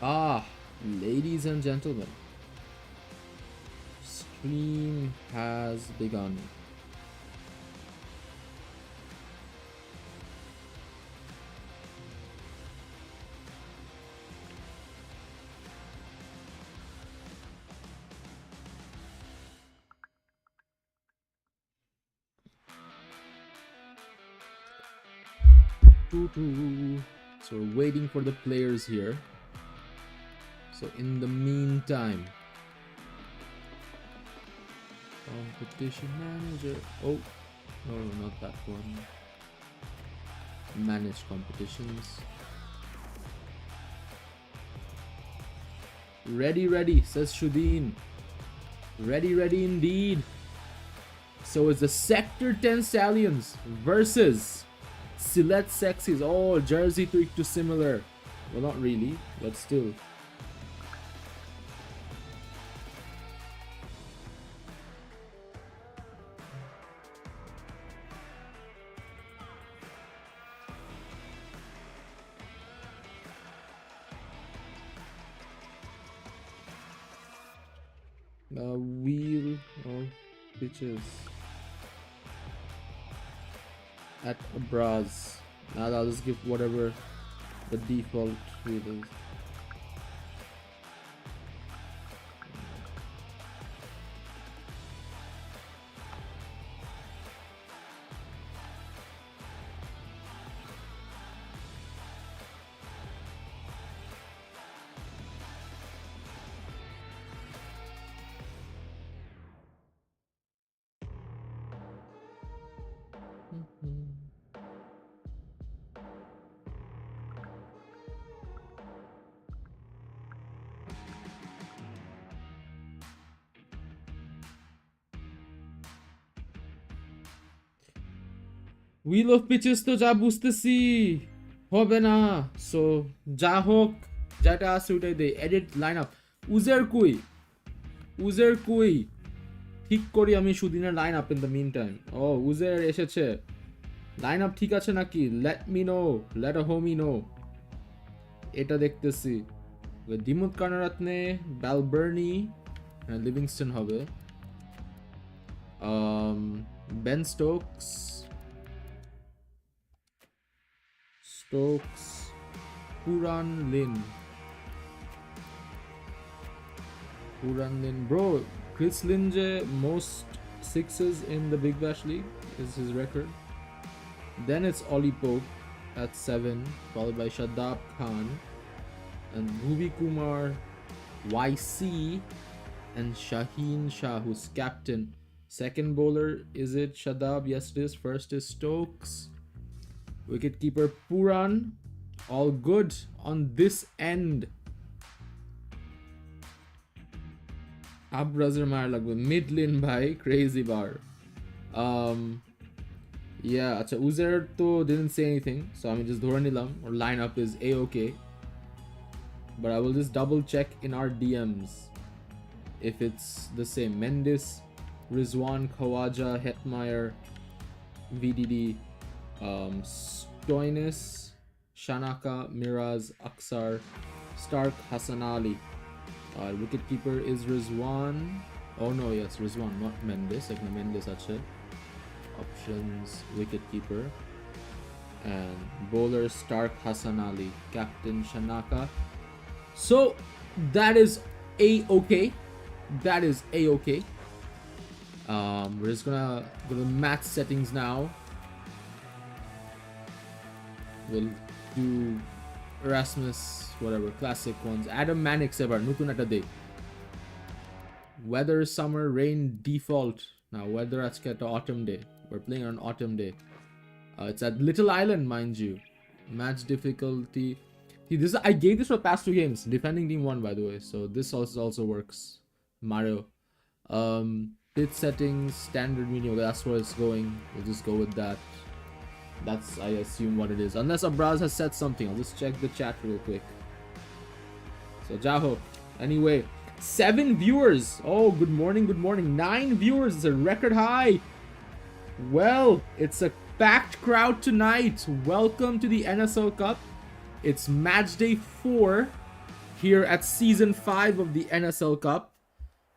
Ah, ladies and gentlemen, stream has begun. So we're waiting for the players here. So in the meantime, competition manager. Oh, no, not that one. Manage competitions. Ready, says Shudeen. Ready indeed. So it's the Sector 10 Stallions versus SYLHET Sexies. Oh, jersey tweak to similar. Well, not really, but still. Wheel of pitches at a Braz. Now I'll just give whatever the default wheel is. Wheel of pitches তো যা বুঝতেছি হবে না, so যা হোক যেটা আছে ওটাই দেই। এডিট লাইন আপ উজের কুই ঠিক করি আমি সুদিনের line up in the meantime. ও উজের এসেছে, লাইন আপ ঠিক আছে নাকি? Let me know, let a homie know. এটা দেখতেছি দিমুত কানারাতনে, ব্যালবার্নি, লিভিংস্টন হবে, Ben Stokes, Puran Lin. Bro, Chris Linje most sixes in the Big Bash League is his record. Then it's Ollie Pope at 7, followed by Shadab Khan and Bhuvi Kumar, YC, and Shaheen Shah, who's captain. Second bowler, is it Shadab? Yes, it is. First is Stokes. Wicketkeeper Puran. All good on this end. Abrazar maar lagbe mid lane bhai, crazy bar. Yeah, acha Uzer to didn't say anything, so I mean just dhore nilam or lineup is a-ok. But I will just double check in our DMs if it's the same. Mendes, Rizwan, Khawaja, Hetmeyer, VDD, Stoinis, Shanaka, Miraz, Aksar, Stark, Hassan Ali. Wicketkeeper is Rizwan. Oh no, yes, Rizwan, not Mendes. Like Mendes, actually. Options: wicketkeeper and bowler Stark, Hassan Ali, captain Shanaka. So that is a-ok. That is a-ok. We're just gonna go to match settings now. We'll do Erasmus, whatever, classic ones. Adam Manik Sebar, Nutun Eta Day. Weather, summer, rain, default. Now, weather at autumn day. We're playing on autumn day. It's at Little Island, mind you. Match difficulty. See, this I gave this for past 2 games. Defending team won, by the way. So this also works. Mario. Pitch settings, standard medium. That's where it's going. We'll just go with that. That's, I assume, what it is. Unless Abraz has said something. I'll just check the chat real quick. So, Jaho. Anyway, 7 viewers. Oh, good morning. 9 viewers. It's a record high. Well, it's a packed crowd tonight. Welcome to the NSL Cup. It's match day 4. here at Season 5 of the NSL Cup.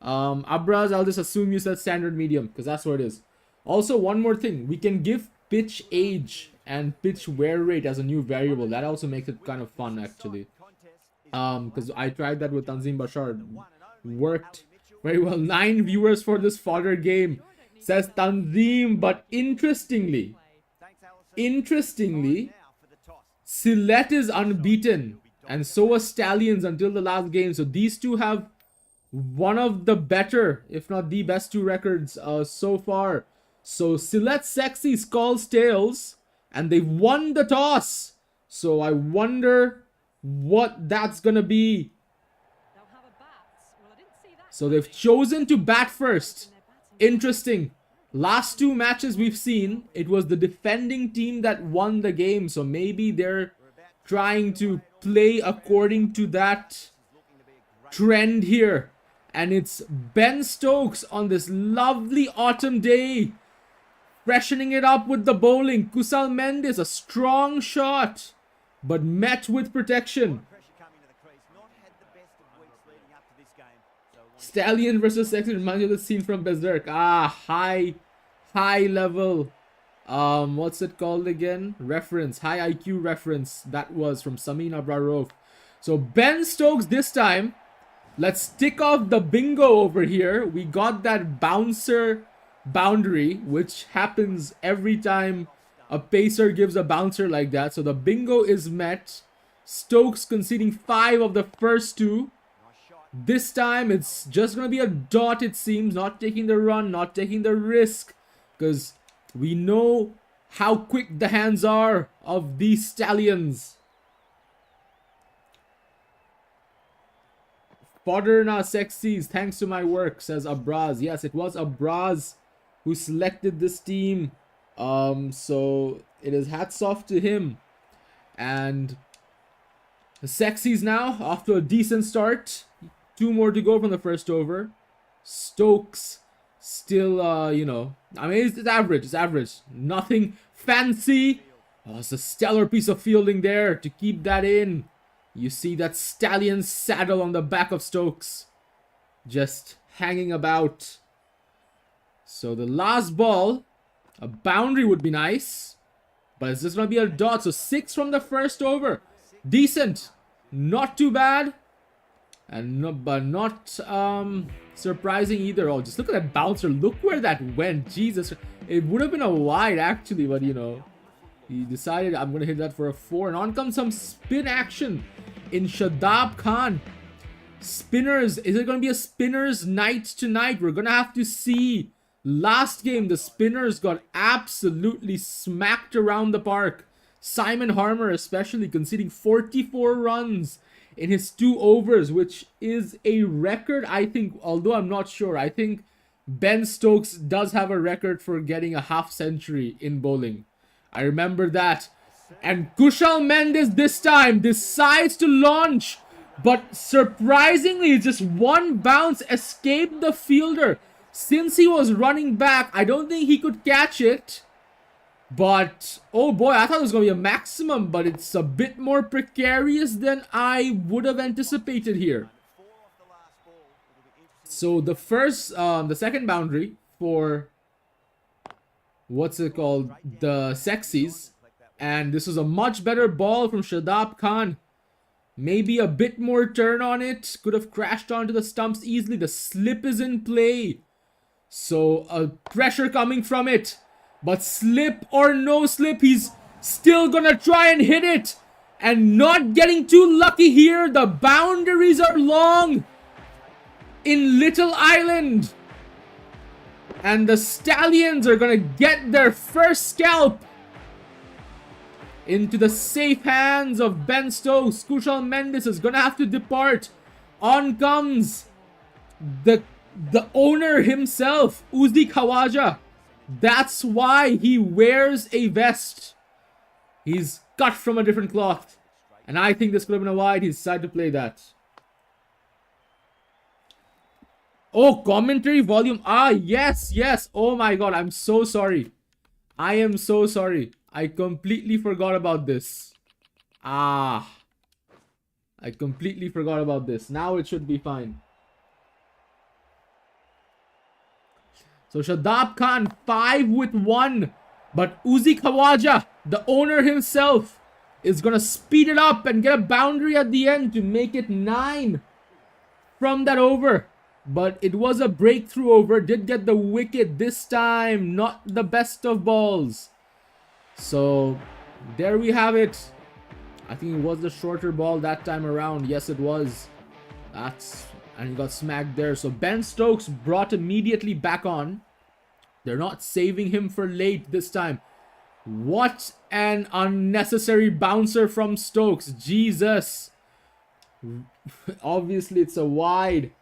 Abraz, I'll just assume you said standard medium, because that's what it is. Also, one more thing. We can give pitch age and pitch wear rate as a new variable. That also makes it kind of fun, actually. Because I tried that with Tanzim Bashar. Worked very well. 9 viewers for this fodder game, says Tanzim. But interestingly, SYLHET is unbeaten, and so was Stallions until the last game. So these two have one of the better, if not the best, 2 records so far. So SYLHET Sexies calls tails, and they've won the toss. So I wonder what that's gonna be. So they've chosen to bat first. Interesting. Last 2 matches we've seen, it was the defending team that won the game. So maybe they're trying to play according to that trend here. And it's Ben Stokes on this lovely autumn day, freshening it up with the bowling. Kusal Mendes, a strong shot, but met with protection. Stallion versus Sexy reminds me of the scene from Berserk. High level. What's it called again? Reference. High IQ reference. That was from Samin Abrarov. So Ben Stokes this time. Let's tick off the bingo over here. We got that bouncer boundary, which happens every time a pacer gives a bouncer like that. So the bingo is met. Stokes conceding 5 of the first 2. This time it's just going to be a dot, it seems. Not taking the run, not taking the risk. Because we know how quick the hands are of these Stallions. Fodderna Sexies, thanks to my work, says Abraz. Yes, it was Abraz who selected this team. So it is hats off to him. And the Sexies now, off to a decent start. 2 more to go from the first over. Stokes still, you know, I mean, it's average. It's average. Nothing fancy. Oh, it's a stellar piece of fielding there to keep that in. You see that Stallion saddle on the back of Stokes, just hanging about. So the last ball, a boundary would be nice, but it's just going to be a dot. So 6 from the first over. Decent. Not too bad. And but not surprising either. Oh, just look at that bouncer. Look where that went. Jesus. It would have been a wide actually, but you know, he decided I'm going to hit that for a 4. And on comes some spin action in Shadab Khan. Spinners. Is it going to be a spinners night tonight? We're going to have to see. Last game, the spinners got absolutely smacked around the park. Simon Harmer especially conceding 44 runs in his 2 overs, which is a record, I think, although I'm not sure. I think Ben Stokes does have a record for getting a half century in bowling. I remember that. And Kushal Mendes this time decides to launch, but surprisingly, just 1 bounce escaped the fielder. Since he was running back, I don't think he could catch it. But, oh boy, I thought it was going to be a maximum, but it's a bit more precarious than I would have anticipated here. So the second boundary for, what's it called, the Sexies. And this was a much better ball from Shadab Khan. Maybe a bit more turn on it. Could have crashed onto the stumps easily. The slip is in play. So, pressure coming from it. But slip or no slip, he's still gonna try and hit it. And not getting too lucky here. The boundaries are long in Little Island. And the Stallions are gonna get their first scalp into the safe hands of Ben Stokes. Kushal Mendes is gonna have to depart. On comes the owner himself, Uzi Khawaja. That's why he wears a vest. He's cut from a different cloth. And I think this could have been a wide. He decided to play that. Oh, commentary volume. Yes. Oh my god, I'm so sorry. I am so sorry. I completely forgot about this. I completely forgot about this. Now it should be fine. So Shadab Khan 5 with 1. But Uzi Khawaja, the owner himself, is going to speed it up and get a boundary at the end to make it 9 from that over. But it was a breakthrough over. Did get the wicket this time. Not the best of balls. So there we have it. I think it was the shorter ball that time around. Yes, it was. And he got smacked there. So Ben Stokes brought immediately back on. They're not saving him for late this time. What an unnecessary bouncer from Stokes. Jesus. Obviously, it's a wide.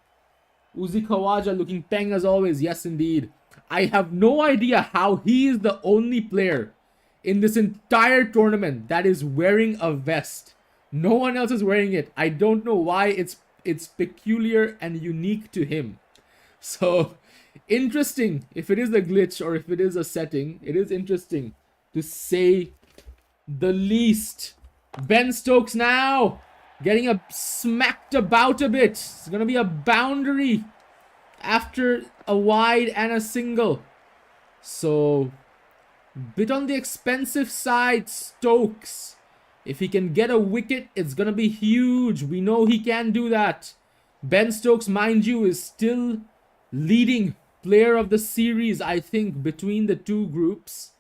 Uzi Khawaja looking peng as always. Yes, indeed. I have no idea how he is the only player in this entire tournament that is wearing a vest. No one else is wearing it. I don't know why it's peculiar and unique to him. So, interesting. If it is a glitch or if it is a setting, it is interesting to say the least. Ben Stokes now getting smacked about a bit. It's going to be a boundary after a wide and a single. So, bit on the expensive side, Stokes. If he can get a wicket, it's going to be huge. We know he can do that. Ben Stokes, mind you, is still leading player of the series, I think, between the two groups.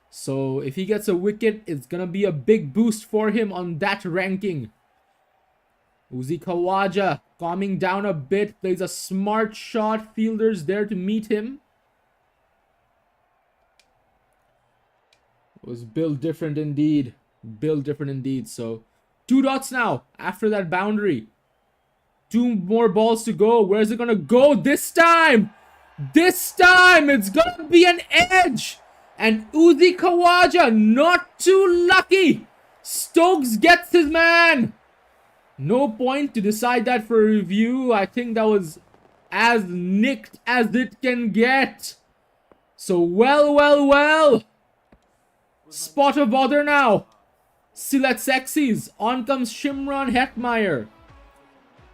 So if he gets a wicket, it's going to be a big boost for him on that ranking. Uzi Khawaja calming down a bit, plays a smart shot. Fielders there to meet him. It was built different indeed. Built different indeed. So 2 dots now after that boundary. 2 more balls to go. Where's it going to go this time? This time it's going to be an edge. And Uzi Khawaja not too lucky. Stokes gets his man. No point to decide that for review. I think that was as nicked as it can get. So well. Spot of bother now. SYLHET Sexies. On comes Shimron Hetmyer.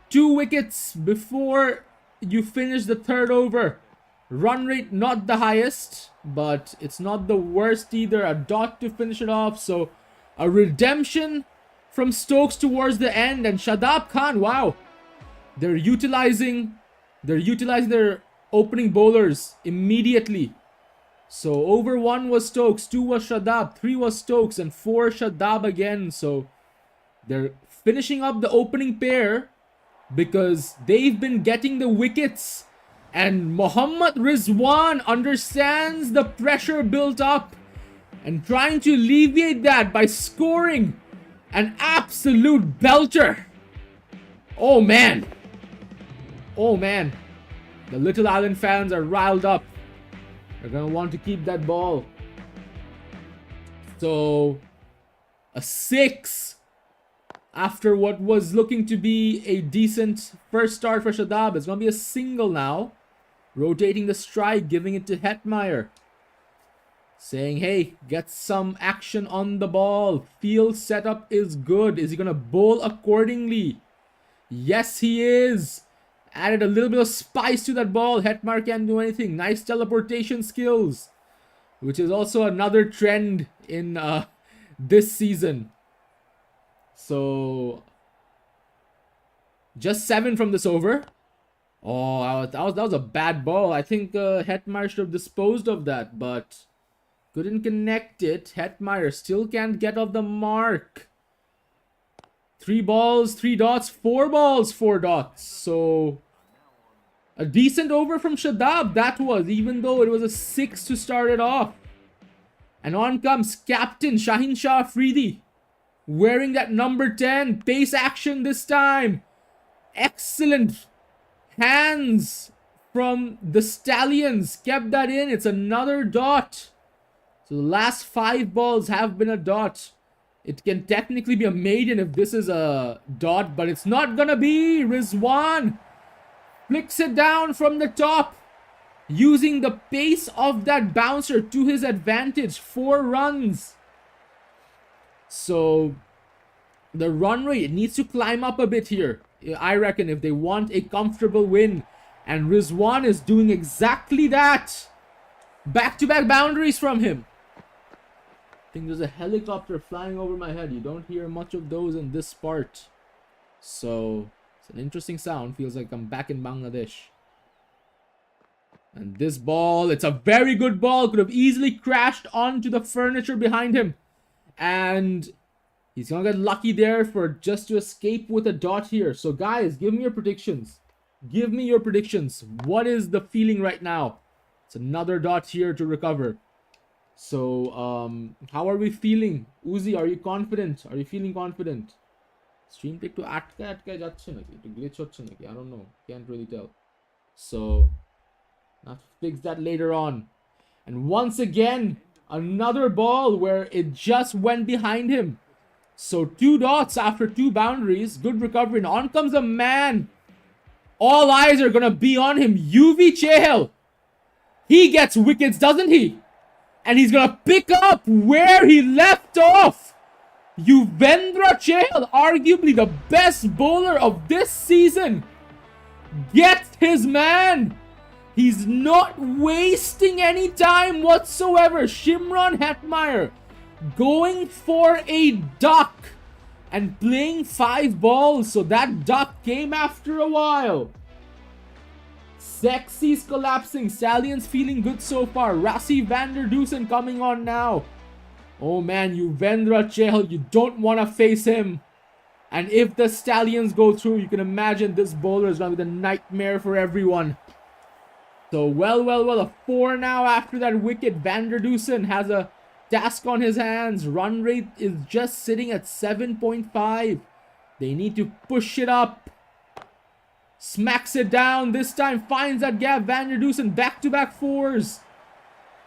2 wickets before you finish the 3rd over. Run rate not the highest, but it's not the worst either. A dot to finish it off. So a redemption from Stokes towards the end. And Shadab Khan, wow. They're utilizing their opening bowlers immediately. So over 1 was Stokes, 2 was Shadab, 3 was Stokes, and 4 Shadab again. So they're finishing up the opening pair because they've been getting the wickets. And Mohammad Rizwan understands the pressure built up and trying to alleviate that by scoring an absolute belter. Oh man. The Little Island fans are riled up. They're going to want to keep that ball. So, a 6 after what was looking to be a decent first start for Shadab. It's going to be a single now. Rotating the strike, giving it to Hetmyer. Saying, hey, get some action on the ball. Field setup is good. Is he going to bowl accordingly? Yes, he is. Added a little bit of spice to that ball. Hetmyer can't do anything. Nice teleportation skills. Which is also another trend in this season. So, just 7 from this over. Oh, that was a bad ball. I think Hetmyer should have disposed of that, but couldn't connect it. Hetmyer still can't get off the mark. 3 balls, 3 dots, 4 balls, 4 dots. So, a decent over from Shadab, that was, even though it was a 6 to start it off. And on comes Captain Shaheen Shah Afridi, wearing that number 10. Pace action this time. Excellent hands from the Stallions. Kept that in. It's another dot. So the last 5 balls have been a dot. It can technically be a maiden if this is a dot, but it's not gonna be. Rizwan flicks it down from the top, using the pace of that bouncer to his advantage. 4 runs. So The run rate needs to climb up a bit here, I reckon, if they want a comfortable win. And Rizwan is doing exactly that. Back-to-back boundaries from him. I think there's a helicopter flying over my head. You don't hear much of those in this part. So, it's an interesting sound. Feels like I'm back in Bangladesh. And this ball, it's a very good ball. Could have easily crashed onto the furniture behind him. And he's gonna get lucky there for just to escape with a dot here. So guys, give me your predictions. Give me your predictions. What is the feeling right now? It's another dot here to recover. So, how are we feeling? Uzi, are you confident? Are you feeling confident? Stream take to atka jacche naki, to glitch hocche naki, I don't know. Can't really tell. So, I'll fix that later on. And once again, another ball where it just went behind him. So 2 dots after 2 boundaries. Good recovery. And on comes a man. All eyes are going to be on him. UV Chahal. He gets wickets, doesn't he? And he's going to pick up where he left off. Yuvendra Chahal, arguably the best bowler of this season, gets his man. He's not wasting any time whatsoever. Shimron Hetmeyer going for a duck and playing 5 balls. So that duck came after a while. Sexy's collapsing. Stallions feeling good so far. Rassi van der Dusen coming on now. Oh man, Yuvendra Chahal, you don't want to face him. And if the Stallions go through, you can imagine this bowler is going to be the nightmare for everyone. So, well, a 4 now after that wicket. Van der Dusen has a task on his hands. Run rate is just sitting at 7.5. They need to push it up. Smacks it down. This time finds that gap. Van der Dusen back-to-back 4s.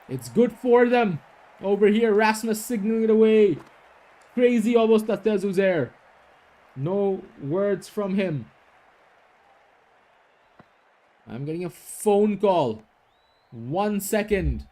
It's good for them. Over here, Rasmus signaling it away. Crazy almost that Uzair. No words from him. I'm getting a phone call. 1 second.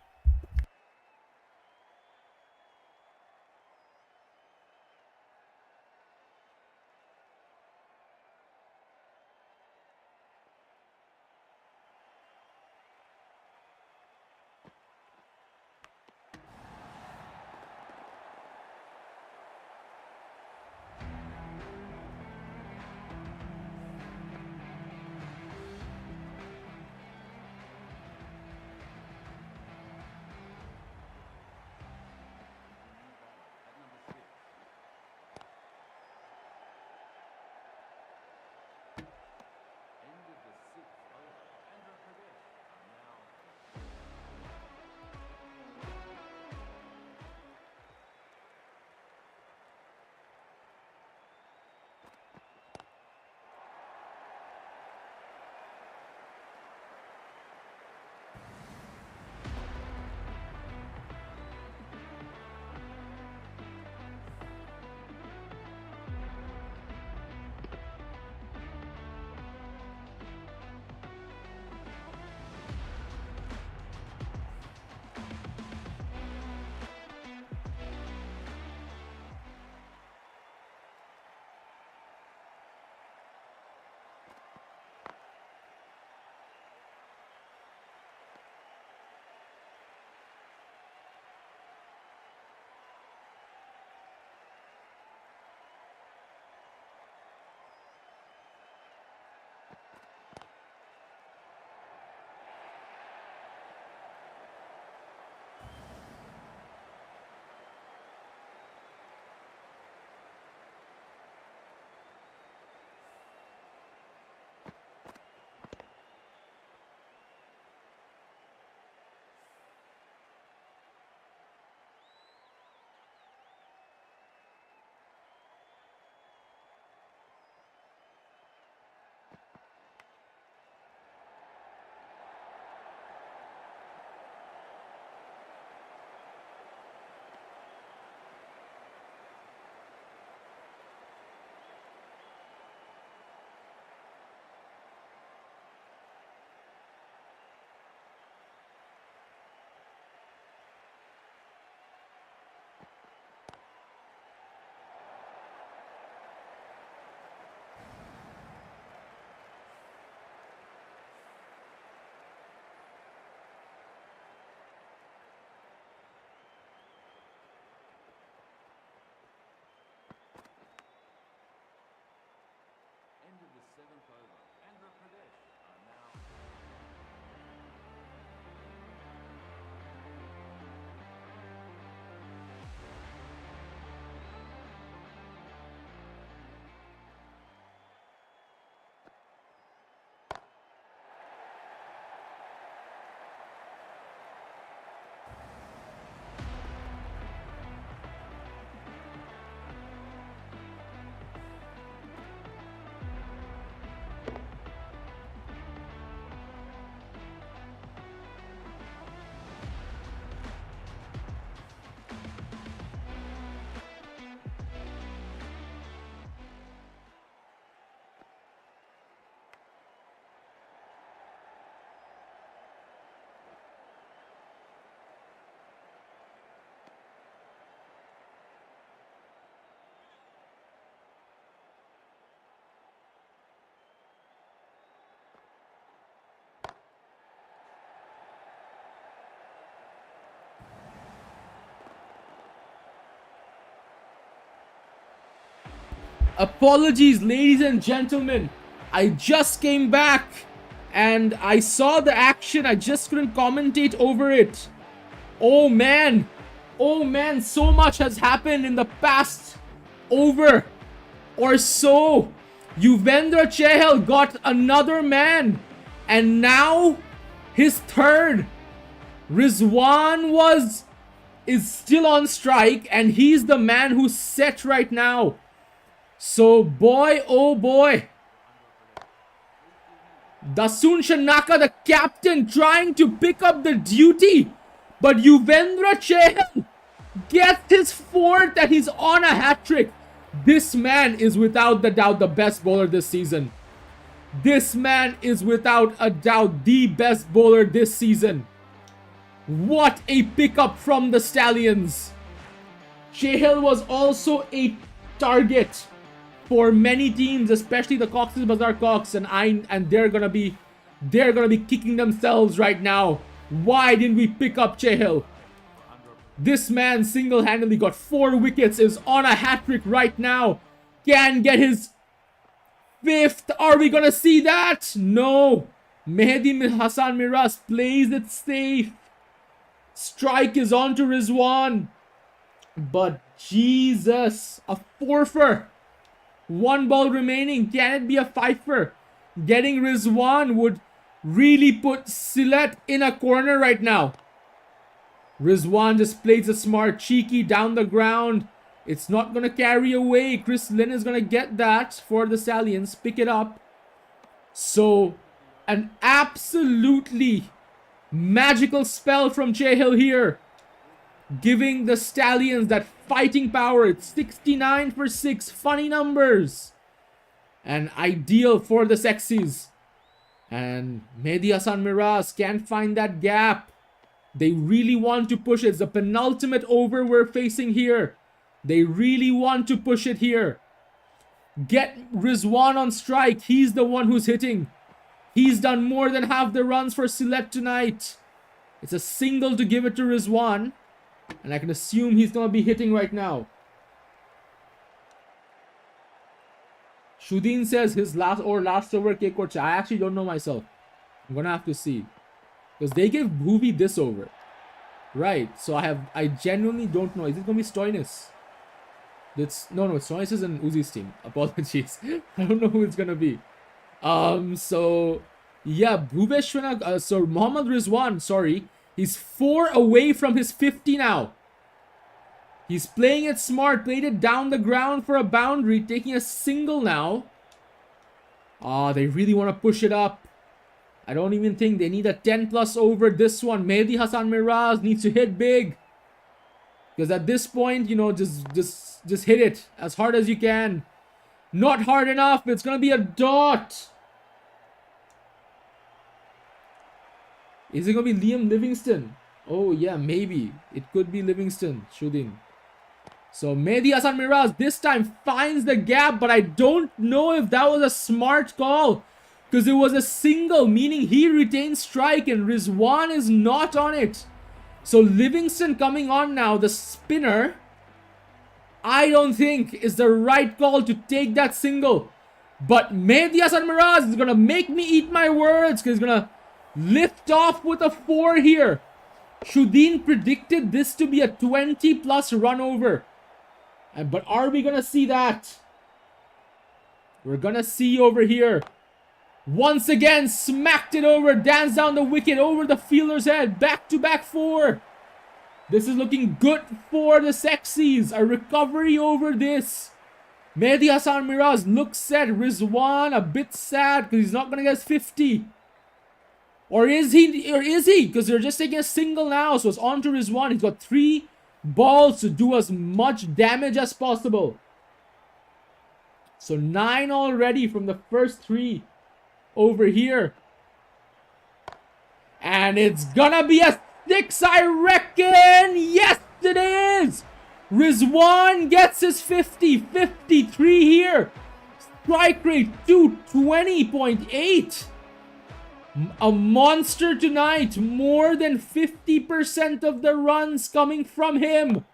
Apologies, ladies and gentlemen. I just came back and I saw the action. I just couldn't commentate over it. Oh man. Oh man, so much has happened in the past over or so. Yuvendra Chahal got another man. And now his third. Rizwan is still on strike and he's the man who's set right now. So boy, oh boy. Dasun Shanaka, the captain, trying to pick up the duty. But Yuvendra Chahal gets his fourth and he's on a hat-trick. This man is without the doubt the best bowler this season. This man is without a doubt the best bowler this season. What a pickup from the Stallions. Chahal was also a target for many teams, especially the Cox's Bazar Cox, and they're gonna be kicking themselves right now. Why didn't we pick up Chahal? This man single-handedly got 4 wickets, is on a hat-trick right now. Can get his 5th. Are we gonna see that? No. Mehdi Hassan Miraz plays it safe. Strike is on to Rizwan. But Jesus, a fourfer. 1 ball remaining. Can it be a fifer? Getting Rizwan would really put SYLHET in a corner right now. Rizwan just plays a smart cheeky down the ground. It's not going to carry away. Chris Lynn is going to get that for the Stallions. Pick it up. So, an absolutely magical spell from Chahal here. Giving the Stallions that fighting power. It's 69 for 6. Funny numbers. And ideal for the Sexies. And Mehdi Hassan Miraz can't find that gap. They really want to push it. It's the penultimate over we're facing here. They really want to push it here. Get Rizwan on strike. He's the one who's hitting. He's done more than half the runs for SYLHET tonight. It's a single to give it to Rizwan. And I can assume he's going to be hitting right now. Shudin says his last over cake or I actually don't know myself. I'm going to have to see. Because they gave Bhuvi this over. Right. So I genuinely don't know. Is it going to be Stoinis? No, Stoinis is in Uzi's team. Apologies. I don't know who it's going to be. So yeah, Bhuveshwar, so Mohammad Rizwan, sorry. He's 4 away from his 50 now. He's playing it smart. Played it down the ground for a boundary. Taking a single now. They really want to push it up. I don't even think they need a 10 plus over this one. Mehdi Hassan Miraz needs to hit big. Because at this point, you know, just hit it as hard as you can. Not hard enough. It's going to be a dot. Is it going to be Liam Livingston? Oh, yeah, maybe. It could be Livingston. Shudin. So, Mehdi Hassan Miraz this time finds the gap. But I don't know if that was a smart call. Because it was a single, meaning he retains strike and Rizwan is not on it. So, Livingston coming on now, the spinner, I don't think is the right call to take that single. But Mehdi Hassan Miraz is going to make me eat my words. Because he's going to lift off with a 4 here. Shudin predicted this to be a 20 plus run over. But are we going to see that? We're going to see over here. Once again, smacked it over. Danced down the wicket over the fielder's head. Back-to-back 4. This is looking good for the Sexies. A recovery over this. Mehdi Hassan Miraz looks set. Rizwan a bit sad because he's not going to get his 50. Or is he? Because they're just taking a single now. So it's on to Rizwan. He's got 3 balls to do as much damage as possible. So 9 already from the first 3 over here. And it's gonna be a 6, I reckon. Yes, it is. Rizwan gets his 50. 53 here. Strike rate 220.8. A monster tonight. More than 50% of the runs coming from him.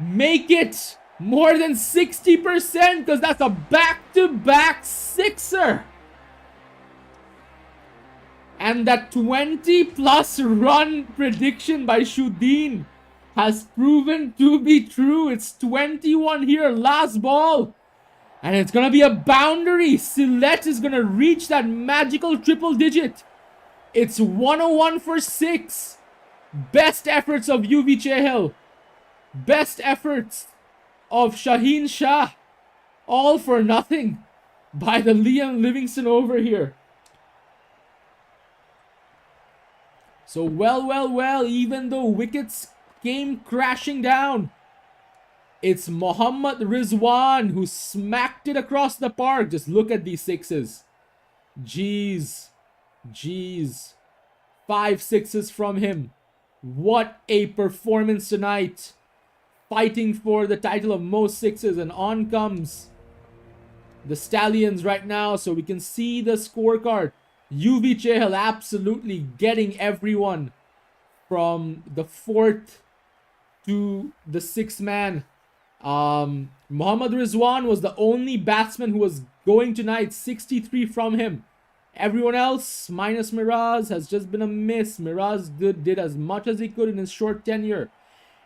Make it More than 60% because that's a back-to-back sixer. And that 20-plus run prediction by Shudeen has proven to be true. It's 21 here, last ball. And it's going to be a boundary. SYLHET is going to reach that magical triple digit. It's 101 for 6. Best efforts of UV Chehel. Best efforts of Shaheen Shah. All for nothing by the Liam Livingston over here. So well, even though wickets came crashing down, it's Mohammad Rizwan who smacked it across the park. Just look at these sixes. Jeez. 5 sixes from him. What a performance tonight. Fighting for the title of most sixes. And on comes the Stallions right now. So we can see the scorecard. UV Chehel absolutely getting everyone from the 4th to the 6th man. Mohammad Rizwan was the only batsman who was going tonight. 63 from him. Everyone else, minus Miraz, has just been a miss. Miraz did as much as he could in his short tenure.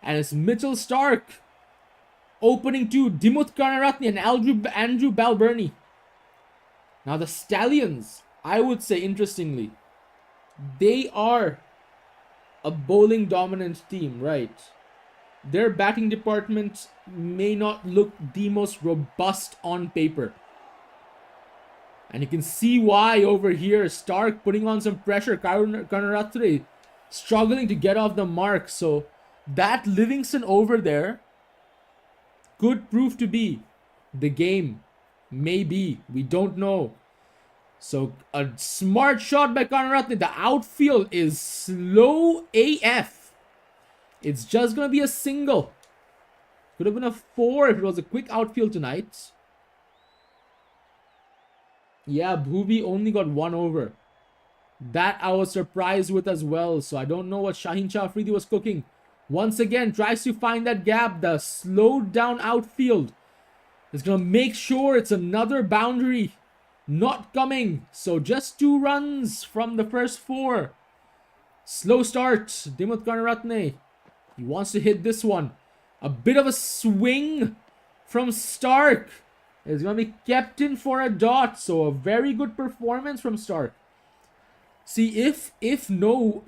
And it's Mitchell Stark opening to Dimuth Karnaratne and Andrew Balbirnie. Now the Stallions, I would say interestingly, they are a bowling dominant team, right? Their batting department may not look the most robust on paper. And you can see why over here. Stark putting on some pressure. Karnaratne struggling to get off the mark. So that Livingston over there could prove to be the game. Maybe. We don't know. So a smart shot by Karnaratne. The outfield is slow AF. It's just going to be a single. Could have been a 4 if it was a quick outfield tonight. Yeah, Bhuvi only got 1 over. That I was surprised with as well. So I don't know what Shaheen Shah Afridi was cooking. Once again, tries to find that gap. The slowed down outfield is going to make sure it's another boundary. Not coming. So just 2 runs from the first 4. Slow start. Dimuth Karnaratne. He wants to hit this one. A bit of a swing from Stark. It's going to be kept in for a dot. So a very good performance from Stark. See, if no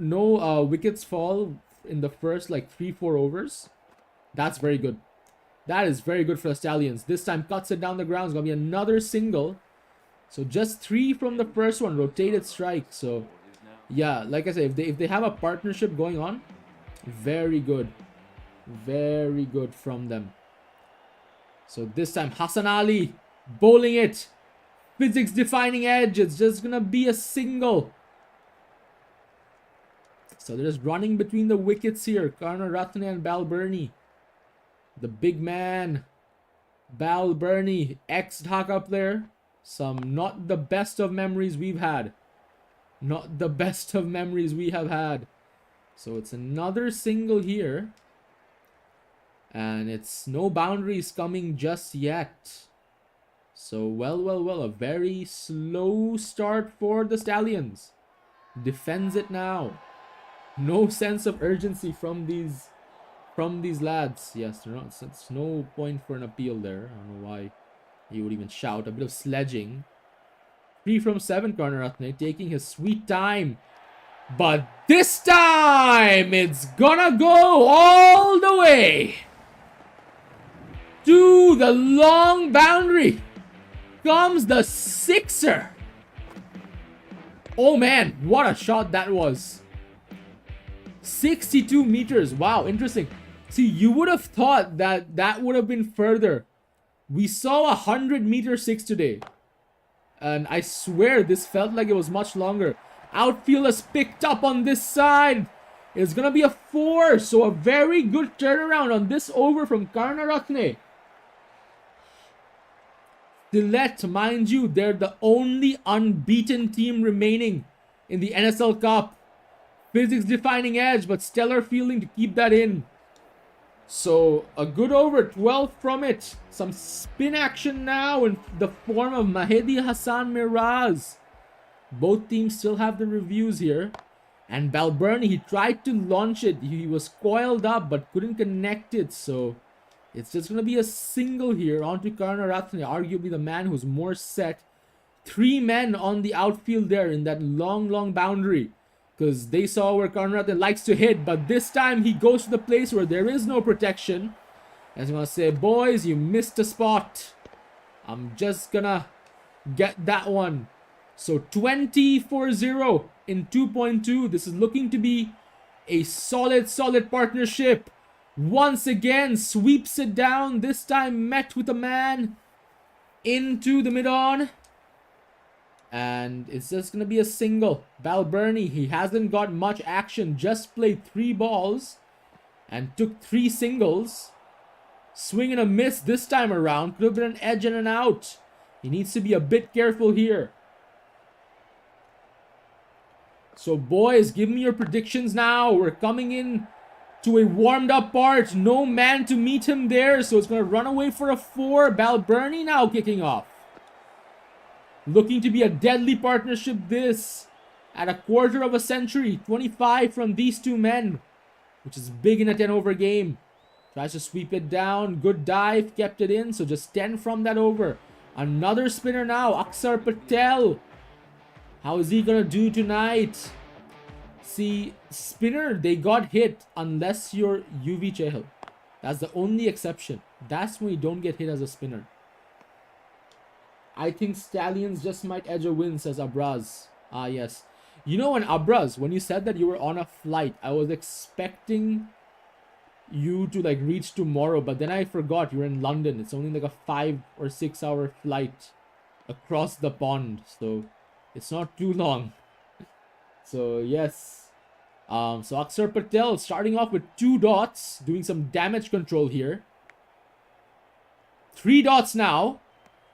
wickets fall in the first like 3-4 overs, that's very good. That is very good for the Stallions. This time cuts it down the ground. It's going to be another single. So just 3 from the first one. Rotated strike. So yeah, like I said, if they have a partnership going on, very good. Very good from them. So this time Hassan Ali bowling it. Physics defining edge. It's just going to be a single. So they're just running between the wickets here. Karnaratne and Balbirnie. The big man. Balbirnie. Ex-Dhaka player. Some not the best of memories we've had. Not the best of memories we have had. So it's another single here. And it's no boundaries coming just yet. So well. A very slow start for the Stallions. Defends it now. No sense of urgency from these lads. Yes, it's no point for an appeal there. I don't know why he would even shout. A bit of sledging. 3 from 7, Karnaratne taking his sweet time. But this time, it's gonna go all the way to the long boundary. Comes the sixer. Oh man, what a shot that was. 62 meters. Wow, interesting. See, you would have thought that would have been further. We saw a 100-meter 6 today. And I swear this felt like it was much longer. Outfield has picked up on this side. It's going to be a 4. So a very good turnaround on this over from Karnaratne. SYLHET, mind you, they're the only unbeaten team remaining in the NSL Cup. Physics defining edge, but stellar fielding to keep that in. So a good over, 12 from it. Some spin action now in the form of Mahdi Hassan Miraz. Both teams still have the reviews here. And Balbirnie, he tried to launch it. He was coiled up but couldn't connect it. So it's just going to be a single here onto Karnarathne, arguably the man who's more set. 3 men on the outfield there in that long boundary. Because they saw where Karnarathne likes to hit. But this time he goes to the place where there is no protection. And he's going to say, boys, you missed a spot. I'm just going to get that one. So 20-0 in 2.2. This is looking to be a solid partnership. Once again, sweeps it down. This time met with a man into the mid-on. And it's just going to be a single. Balbirnie, he hasn't got much action. Just played 3 balls. And took 3 singles. Swing and a miss this time around. Could have been an edge and an out. He needs to be a bit careful here. So boys, give me your predictions now. We're coming in to a warmed up part. No man to meet him there. So it's going to run away for a 4. Balbirnie now kicking off. Looking to be a deadly partnership this. At a quarter of a century. 25 from these 2 men. Which is big in a 10 over game. Tries to sweep it down. Good dive. Kept it in. So just 10 from that over. Another spinner now. Aksar Patel. How is he going to do tonight? See, spinner, they got hit unless you're UV Chehal. That's the only exception. That's when you don't get hit as a spinner. I think Stallions just might edge a win, says Abraz. Ah, yes. You know, when you said that you were on a flight, I was expecting you to like reach tomorrow, but then I forgot you're in London. It's only like a 5 or 6 hour flight across the pond. So it's not too long. So yes. So Aksar Patel starting off with 2 dots. Doing some damage control here. 3 dots now.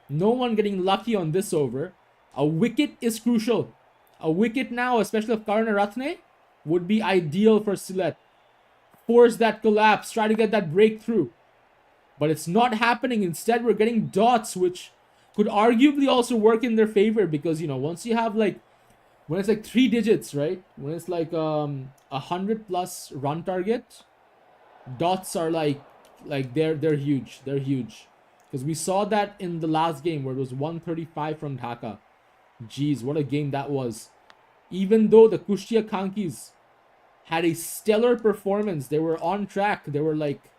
No one getting lucky on this over. A wicket is crucial. A wicket now, especially of Karnarathne, would be ideal for SYLHET. Force that collapse. Try to get that breakthrough. But it's not happening. Instead, we're getting dots, which could arguably also work in their favor. Because, you know, once you have like... when it's like 3 digits, right? When it's like 100 plus run target, dots are like they're huge. They're huge. Because we saw that in the last game where it was 135 from Dhaka. Jeez, what a game that was. Even though the Kushtia Kankis had a stellar performance, they were on track. They were like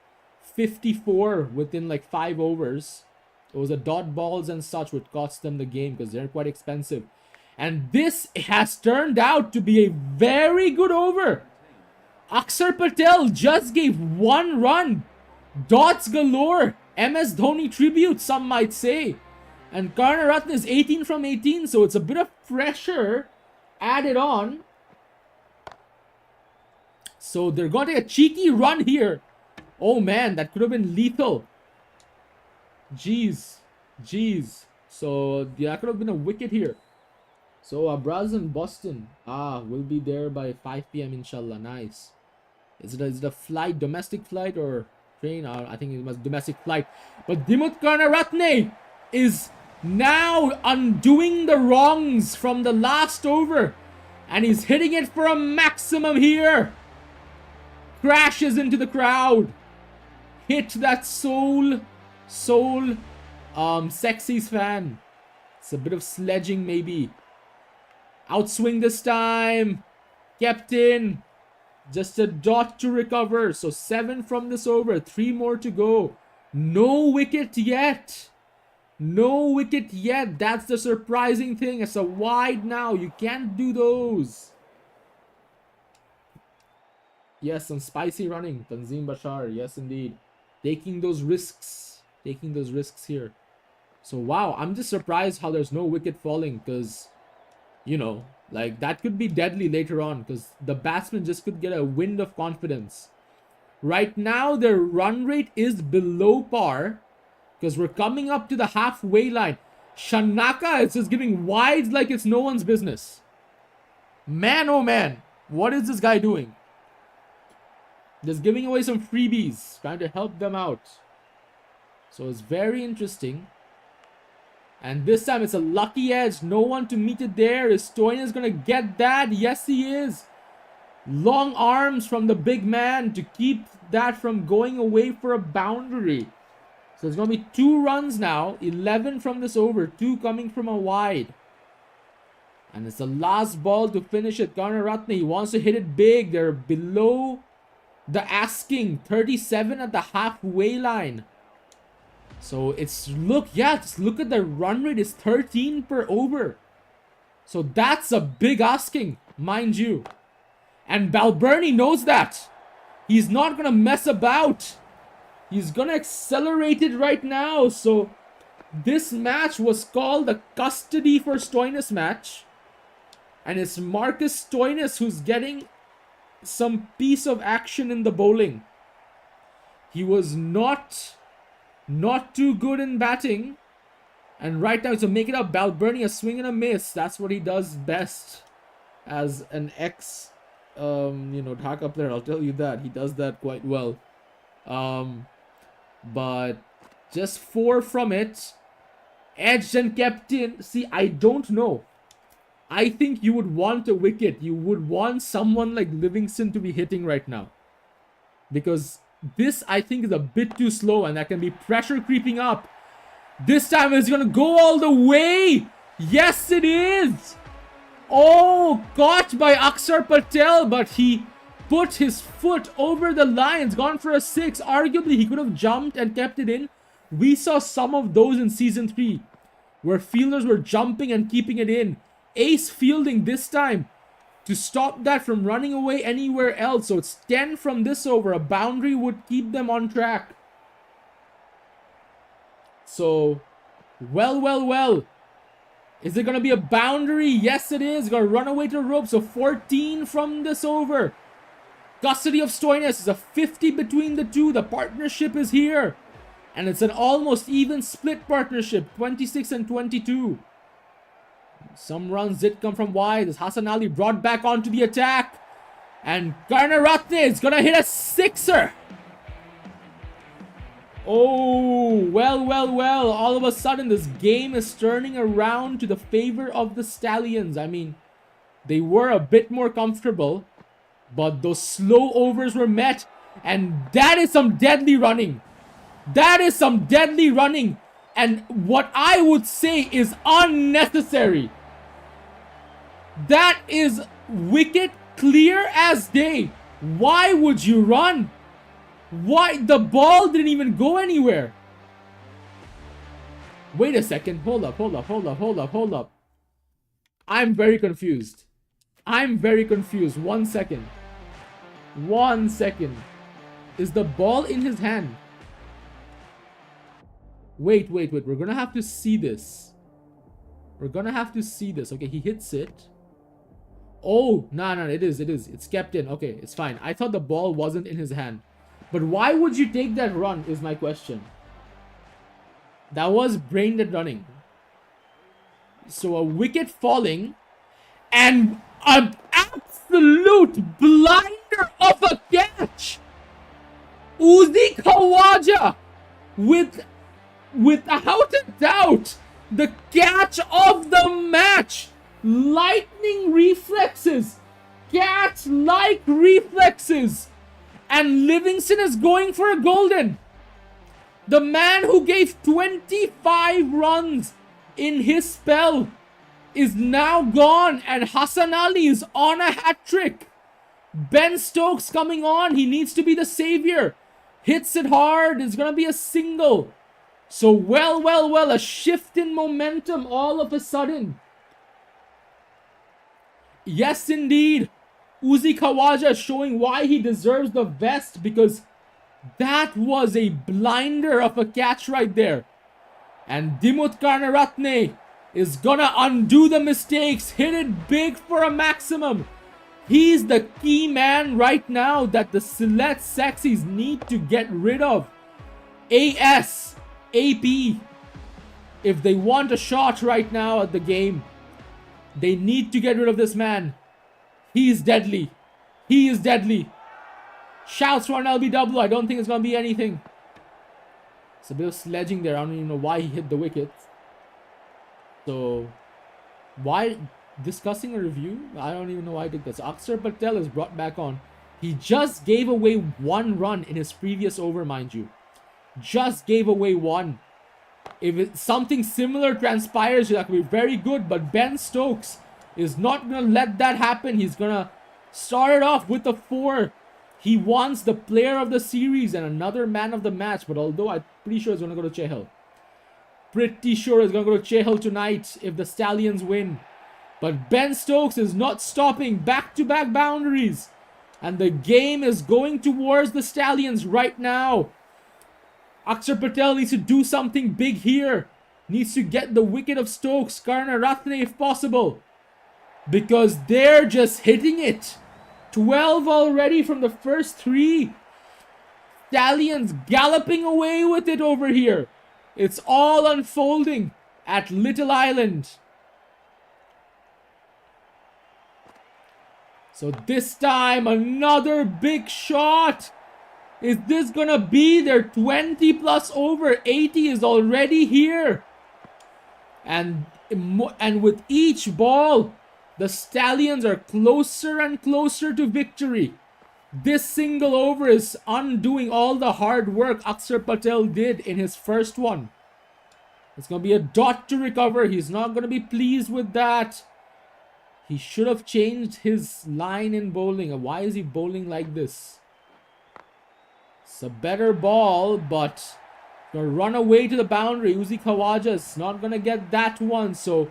54 within like 5 overs. It was the dot balls and such which cost them the game because they're quite expensive. And this has turned out to be a very good over. Aksar Patel just gave 1 run. Dots galore. MS Dhoni tribute, some might say. And Karnarathne is 18 from 18, so it's a bit of pressure added on. So they're going to take a cheeky run here. Oh man, that could have been lethal. Jeez. So that could have been a wicket here. So Abraz in Boston. Will be there by 5 p.m. inshallah. Nice. Is it a flight, domestic flight or train? I think it was domestic flight. But Dimut Karnarathne is now undoing the wrongs from the last over. And he's hitting it for a maximum here. Crashes into the crowd. Hit that soul Sexies fan. It's a bit of sledging maybe. Outswing this time. Kept in. Just a dot to recover. So 7 from this over. 3 more to go. No wicket yet. No wicket yet. That's the surprising thing. It's a wide now. You can't do those. Yes, some spicy running. Tanzim Bashar. Yes, indeed. Taking those risks. Taking those risks here. So, wow. I'm just surprised how there's no wicket falling. Because, you know, like that could be deadly later on. Because the batsman just could get a wind of confidence. Right now, their run rate is below par. Because we're coming up to the halfway line. Shanaka is just giving wides like it's no one's business. Man, oh man. What is this guy doing? Just giving away some freebies, trying to help them out. So it's very interesting. And this time it's a lucky edge. No one to meet it there. Is Stoinis going to get that? Yes, he is. Long arms from the big man to keep that from going away for a boundary. So it's going to be 2 runs now. 11 from this over. 2 coming from a wide. And it's the last ball to finish it. Karnaratne, he wants to hit it big. They're below the asking. 37 at the halfway line. So it's, just look at the run rate. It's 13 per over. So that's a big asking, mind you. And Balbirnie knows that. He's not going to mess about. He's going to accelerate it right now. So this match was called the custody for Stoinis match. And it's Marcus Stoinis who's getting some piece of action in the bowling. He was not too good in batting. And right now, to make it up, Balbirnie, a swing and a miss. That's what he does best as an Dhaka player. I'll tell you that. He does that quite well. But just 4 from it. Edged and kept in. See, I don't know. I think you would want a wicket. You would want someone like Livingston to be hitting right now. Because this, I think, is a bit too slow. And that can be pressure creeping up. This time it's going to go all the way. Yes, it is. Oh, caught by Akshar Patel. But he put his foot over the line. It's gone for a 6. Arguably, he could have jumped and kept it in. We saw some of those in Season 3. Where fielders were jumping and keeping it in. Ace fielding this time to stop that from running away anywhere else. So it's 10 from this over. A boundary would keep them on track. So, well. Is it going to be a boundary? Yes, it is. Going to run away to rope. So 14 from this over. Custody of Stoinis is a 50 between the two. The partnership is here. And it's an almost even split partnership. 26 and 22. Some runs did come from wide. As Hassan Ali brought back onto the attack. And Karnaratne is going to hit a 6er. Oh, well. All of a sudden, this game is turning around to the favor of the Stallions. I mean, they were a bit more comfortable. But those slow overs were met. And that is some deadly running. And what I would say is unnecessary. That is wicket clear as day. Why would you run? Why? The ball didn't even go anywhere. Wait a second. Hold up. I'm very confused. 1 second. Is the ball in his hand? Wait. We're gonna have to see this. Okay, he hits it. Oh, no, it is. It's kept in. Okay, it's fine. I thought the ball wasn't in his hand. But why would you take that run is my question. That was brain dead running. So a wicket falling. And an absolute blinder of a catch. Uzi Khawaja without a doubt, the catch of the match. Lightning reflexes. Cat-like reflexes. And Livingston is going for a golden. The man who gave 25 runs in his spell is now gone. And Hassan Ali is on a hat-trick. Ben Stokes coming on. He needs to be the savior. Hits it hard. It's going to be a single. So well, a shift in momentum all of a sudden. Yes, indeed. Uzi Khawaja showing why he deserves the best, because that was a blinder of a catch right there. And Dimut Karnaratne is gonna undo the mistakes, hit it big for a maximum. He's the key man right now that the SYLHET Sexies need to get rid of. AS, AP, if they want a shot right now at the game, they need to get rid of this man. He is deadly. Shouts for an LBW. I don't think it's going to be anything. It's a bit of sledging there. I don't even know why he hit the wicket. So, why discussing a review? I don't even know why I did this. Akshar Patel is brought back on. He just gave away 1 run in his previous over, mind you. Just gave away 1. If something similar transpires, that could be very good. But Ben Stokes is not going to let that happen. He's going to start it off with a 4. He wants the player of the series and another man of the match. But although I'm pretty sure it's going to go to Chahal. Pretty sure it's going to go to Chahal tonight if the Stallions win. But Ben Stokes is not stopping. Back-to-back boundaries. And the game is going towards the Stallions right now. Akshar Patel needs to do something big here. Needs to get the wicket of Stokes. Karunaratne if possible. Because they're just hitting it. 12 already from the first 3. Stallions galloping away with it over here. It's all unfolding at Little Island. So this time, another big shot. Is this gonna be their 20 plus over? 80 is already here. And with each ball, the Stallions are closer and closer to victory. This single over is undoing all the hard work Akshar Patel did in his first one. It's going to be a dot to recover. He's not going to be pleased with that. He should have changed his line in bowling. Why is he bowling like this? It's a better ball, but going to run away to the boundary. Uzi Khawaja is not going to get that one. So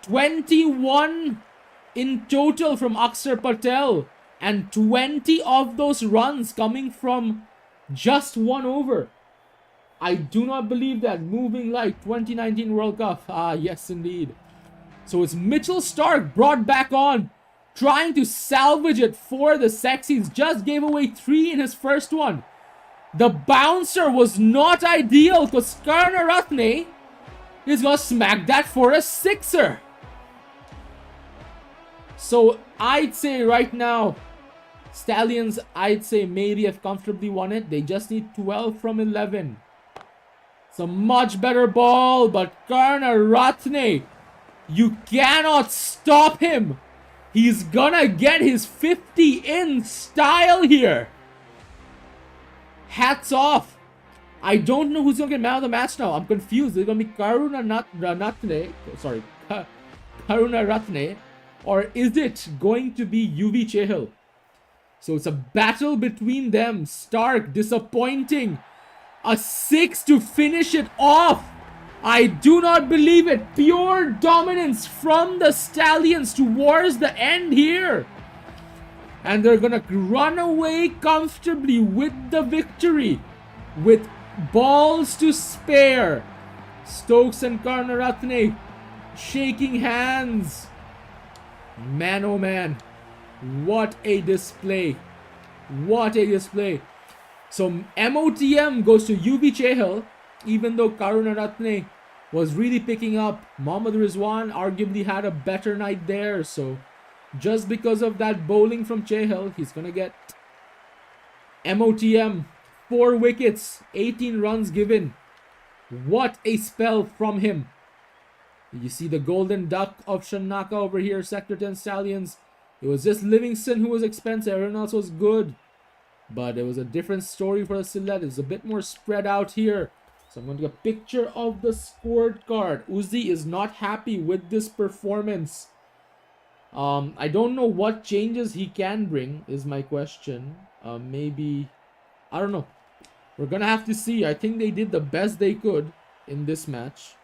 21 in total from Akshar Patel. And 20 of those runs coming from just 1 over. I do not believe that. Moving like 2019 World Cup. Ah, yes, indeed. So it's Mitchell Starc brought back on. Trying to salvage it for the Sexies. Just gave away 3 in his first one. The bouncer was not ideal because Karunaratne is going to smack that for a 6er. So I'd say right now, Stallions, I'd say maybe have comfortably won it. They just need 12 from 11. It's a much better ball, but Karunaratne, you cannot stop him. He's gonna get his 50 in style here. Hats off. I don't know who's gonna get man of the match now. I'm confused. It's gonna be Karunaratne. Sorry, Karunaratne. Or is it going to be UV Chahal? So it's a battle between them. Starc disappointing. A 6 to finish it off. I do not believe it. Pure dominance from the Stallions towards the end here. And they're going to run away comfortably with the victory. With balls to spare. Stokes and Karunaratne shaking hands. Man, oh man. What a display. What a display. So MOTM goes to UV Chahal. Even though Karunaratne was really picking up. Mohammad Rizwan arguably had a better night there. So just because of that bowling from Chahal, he's going to get MOTM. 4 wickets. 18 runs given. What a spell from him. You see the golden duck of Shanaka over here. Sector 10 Stallions. It was just Livingston who was expensive. Everyone else was good. But it was a different story for the SYLHET. It's a bit more spread out here. So I'm going to get a picture of the scorecard. Uzi is not happy with this performance. I don't know what changes he can bring is my question. Maybe, I don't know. We're going to have to see. I think they did the best they could in this match.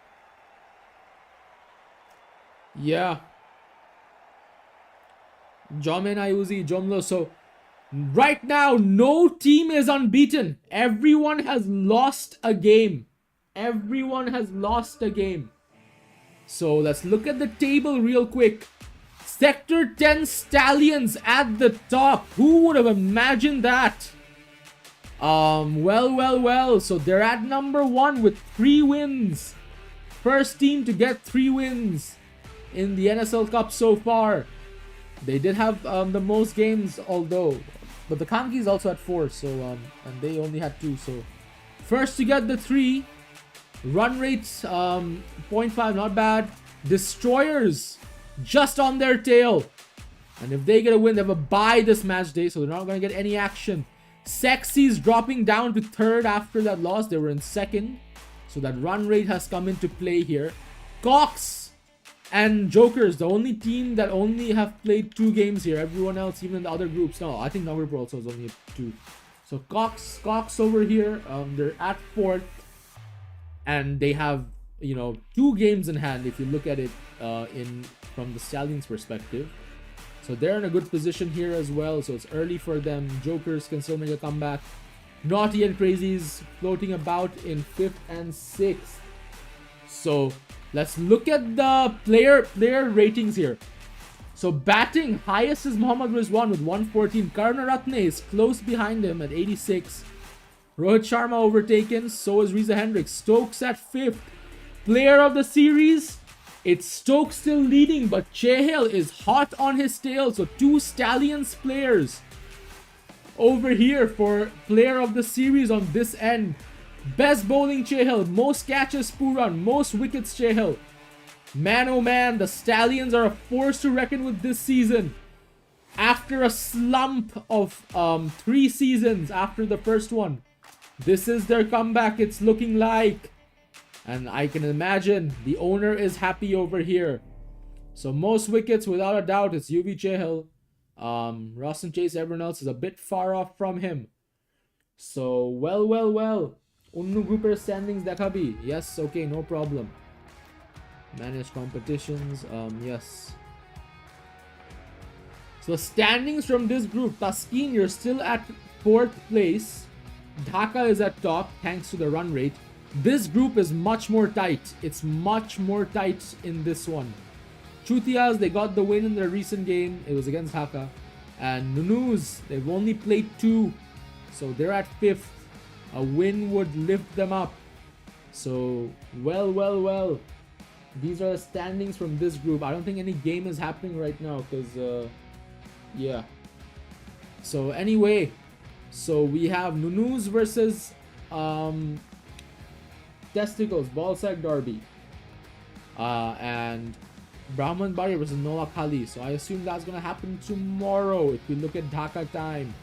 Yeah. Jomena Uzi, Jomlo. So right now, no team is unbeaten. Everyone has lost a game. Everyone has lost a game. So let's look at the table real quick. Sector 10 Stallions at the top. Who would have imagined that? Well. So they're at number 1 with 3 wins. First team to get 3 wins in the NSL Cup so far. They did have the most games, although But the Kanki is also at 4, so and they only had 2. So first to get the 3. Run rate .5, not bad. Destroyers just on their tail. And if they get a win, they have a bye this match day, so they're not going to get any action. Sexy's dropping down to 3rd after that loss. They were in 2nd. So that run rate has come into play here. Cox and Jokers, the only team that only have played 2 games here. Everyone else, even in the other groups. No, I think Nagarpur also is only 2. So Cox over here, they're at 4th. And they have, 2 games in hand if you look at it from the Stallions' perspective. So they're in a good position here as well. So it's early for them. Jokers can still make a comeback. Naughty and Crazies floating about in 5th and 6th. So let's look at the player ratings here. So batting, highest is Mohammad Rizwan with 114. Karunaratne is close behind him at 86. Rohit Sharma overtaken, so is Riza Hendricks. Stokes at 5th. Player of the series, it's Stokes still leading, but Chahal is hot on his tail. So 2 Stallions players over here for player of the series on this end. Best bowling Chahal, most catches Puran, most wickets Chahal. Man oh man, the Stallions are a force to reckon with this season. After a slump of 3 seasons after the first one, this is their comeback, it's looking like. And I can imagine the owner is happy over here. So most wickets, without a doubt, it's UV Chahal. Roshan Chase, everyone else is a bit far off from him. So, well. Unnu Grouper standings dekhabi. Yes, okay, no problem. Manage competitions, yes. So standings from this group, Taskeen, you're still at 4th place. Dhaka is at top thanks to the run rate. This group is much more tight. It's much more tight in this one. Chutias, they got the win in their recent game. It was against Dhaka. And Nunus, they've only played 2. So they're at 5th. A win would lift them up. So, well. These are the standings from this group. I don't think any game is happening right now because, yeah. So, anyway. So, we have Nunus versus Testicles, Ballsack Derby. And Brahman Bari versus Nola Kali. So, I assume that's going to happen tomorrow if we look at Dhaka time.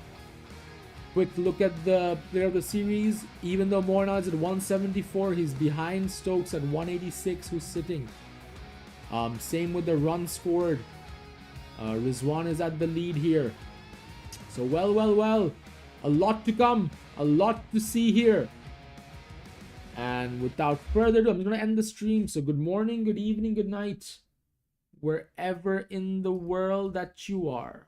Quick look at the player of the series. Even though Morna is at 174, he's behind Stokes at 186, who's sitting. Same with the run scored. Rizwan is at the lead here. So well. A lot to come. A lot to see here. And without further ado, I'm going to end the stream. So good morning, good evening, good night. Wherever in the world that you are.